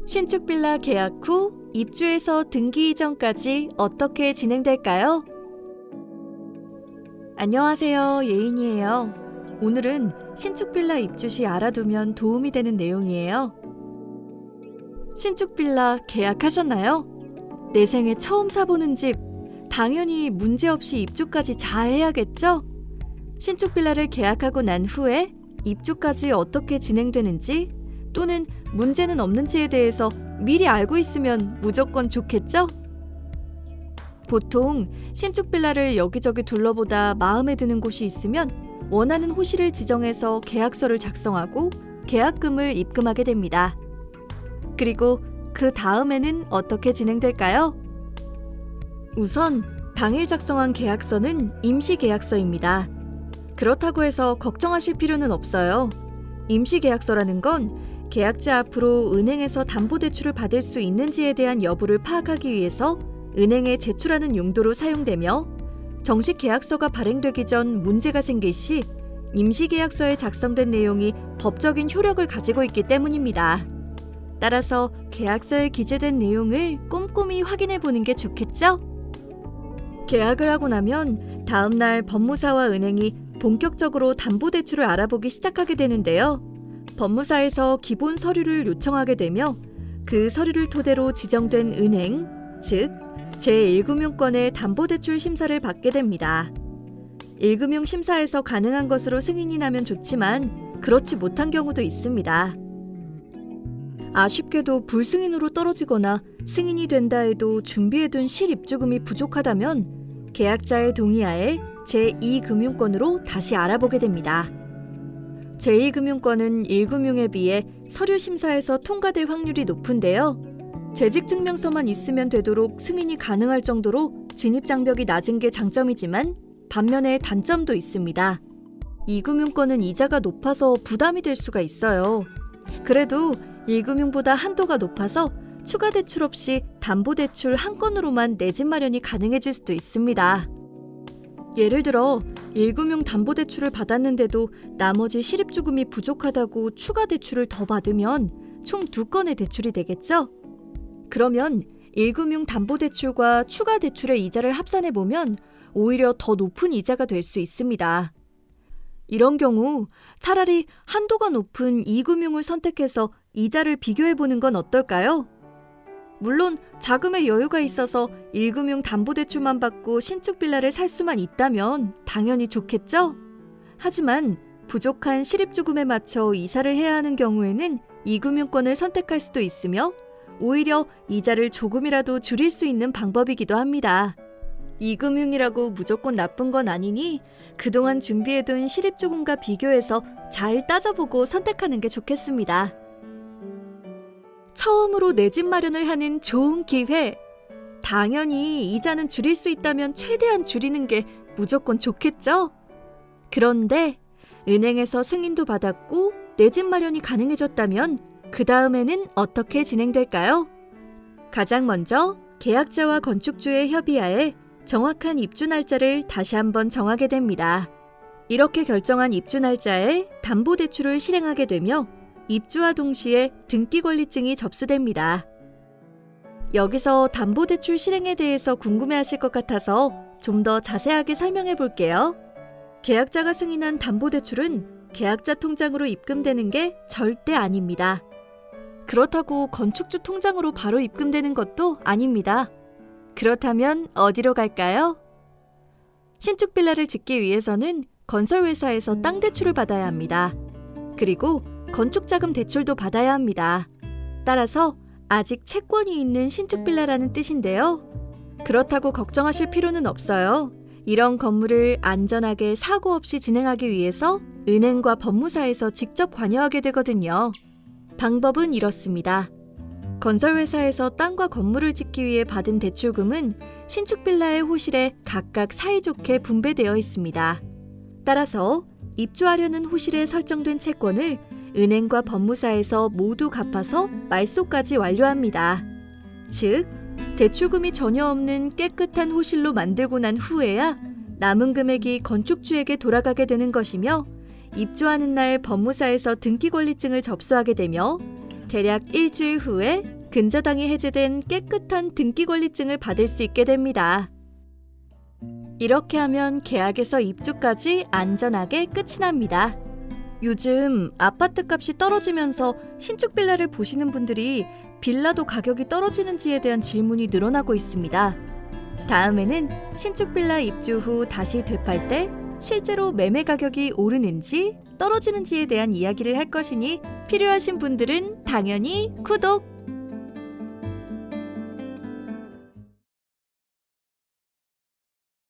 신축 빌라 계약 후 입주에서 등기 이전까지 어떻게 진행될까요? 안녕하세요, 예인이에요. 오늘은 신축 빌라 입주 시 알아두면 도움이 되는 내용이에요. 신축 빌라 계약하셨나요? 내 생에 처음 사보는 집, 당연히 문제없이 입주까지 잘 해야겠죠? 신축 빌라를 계약하고 난 후에 입주까지 어떻게 진행되는지 또는 문제는 없는지에 대해서 미리 알고 있으면 무조건 좋겠죠? 보통 신축 빌라를 여기저기 둘러보다 마음에 드는 곳이 있으면 원하는 호실을 지정해서 계약서를 작성하고 계약금을 입금하게 됩니다. 그리고 그 다음에는 어떻게 진행될까요? 우선 당일 작성한 계약서는 임시계약서입니다. 그렇다고 해서 걱정하실 필요는 없어요. 임시계약서라는 건 계약자 앞으로 은행에서 담보대출을 받을 수 있는지에 대한 여부를 파악하기 위해서 은행에 제출하는 용도로 사용되며 정식 계약서가 발행되기 전 문제가 생길 시 임시계약서에 작성된 내용이 법적인 효력을 가지고 있기 때문입니다. 따라서 계약서에 기재된 내용을 꼼꼼히 확인해 보는 게 좋겠죠? 계약을 하고 나면 다음날 법무사와 은행이 본격적으로 담보대출을 알아보기 시작하게 되는데요. 법무사에서 기본 서류를 요청하게 되며 그 서류를 토대로 지정된 은행, 즉 제1금융권의 담보대출 심사를 받게 됩니다. 1금융 심사에서 가능한 것으로 승인이 나면 좋지만 그렇지 못한 경우도 있습니다. 아쉽게도 불승인으로 떨어지거나 승인이 된다 해도 준비해둔 실입주금이 부족하다면 계약자의 동의하에 제2금융권으로 다시 알아보게 됩니다. 제2금융권은 1금융에 비해 서류 심사에서 통과될 확률이 높은데요. 재직증명서만 있으면 되도록 승인이 가능할 정도로 진입장벽이 낮은 게 장점이지만 반면에 단점도 있습니다. 2금융권은 이자가 높아서 부담이 될 수가 있어요. 그래도 1금융보다 한도가 높아서 추가 대출 없이 담보대출 한 건으로만 내 집 마련이 가능해질 수도 있습니다. 예를 들어 1금융 담보대출을 받았는데도 나머지 실입주금이 부족하다고 추가 대출을 더 받으면 총 2건의 대출이 되겠죠? 그러면 1금융 담보대출과 추가 대출의 이자를 합산해보면 오히려 더 높은 이자가 될 수 있습니다. 이런 경우 차라리 한도가 높은 2금융을 선택해서 이자를 비교해보는 건 어떨까요? 물론 자금의 여유가 있어서 1금융 담보대출만 받고 신축 빌라를 살 수만 있다면 당연히 좋겠죠? 하지만 부족한 실입주금에 맞춰 이사를 해야 하는 경우에는 2금융권을 선택할 수도 있으며 오히려 이자를 조금이라도 줄일 수 있는 방법이기도 합니다. 2금융이라고 무조건 나쁜 건 아니니 그동안 준비해둔 실입주금과 비교해서 잘 따져보고 선택하는 게 좋겠습니다. 처음으로 내 집 마련을 하는 좋은 기회. 당연히 이자는 줄일 수 있다면 최대한 줄이는 게 무조건 좋겠죠? 그런데 은행에서 승인도 받았고 내 집 마련이 가능해졌다면 그 다음에는 어떻게 진행될까요? 가장 먼저 계약자와 건축주의 협의하에 정확한 입주 날짜를 다시 한번 정하게 됩니다. 이렇게 결정한 입주 날짜에 담보대출을 실행하게 되며 입주와 동시에 등기권리증이 접수됩니다. 여기서 담보대출 실행에 대해서 궁금해하실 것 같아서 좀 더 자세하게 설명해 볼게요. 계약자가 승인한 담보대출은 계약자 통장으로 입금되는 게 절대 아닙니다. 그렇다고 건축주 통장으로 바로 입금되는 것도 아닙니다. 그렇다면 어디로 갈까요? 신축 빌라를 짓기 위해서는 건설회사에서 땅 대출을 받아야 합니다. 그리고 건축자금 대출도 받아야 합니다. 따라서 아직 채권이 있는 신축 빌라라는 뜻인데요. 그렇다고 걱정하실 필요는 없어요. 이런 건물을 안전하게 사고 없이 진행하기 위해서 은행과 법무사에서 직접 관여하게 되거든요. 방법은 이렇습니다. 건설회사에서 땅과 건물을 짓기 위해 받은 대출금은 신축 빌라의 호실에 각각 사이좋게 분배되어 있습니다. 따라서 입주하려는 호실에 설정된 채권을 은행과 법무사에서 모두 갚아서 말소까지 완료합니다. 즉, 대출금이 전혀 없는 깨끗한 호실로 만들고 난 후에야 남은 금액이 건축주에게 돌아가게 되는 것이며 입주하는 날 법무사에서 등기권리증을 접수하게 되며 대략 일주일 후에 근저당이 해제된 깨끗한 등기권리증을 받을 수 있게 됩니다. 이렇게 하면 계약에서 입주까지 안전하게 끝이 납니다. 요즘 아파트 값이 떨어지면서 신축 빌라를 보시는 분들이 빌라도 가격이 떨어지는지에 대한 질문이 늘어나고 있습니다. 다음에는 신축 빌라 입주 후 다시 되팔 때 실제로 매매 가격이 오르는지 떨어지는지에 대한 이야기를 할 것이니 필요하신 분들은 당연히 구독!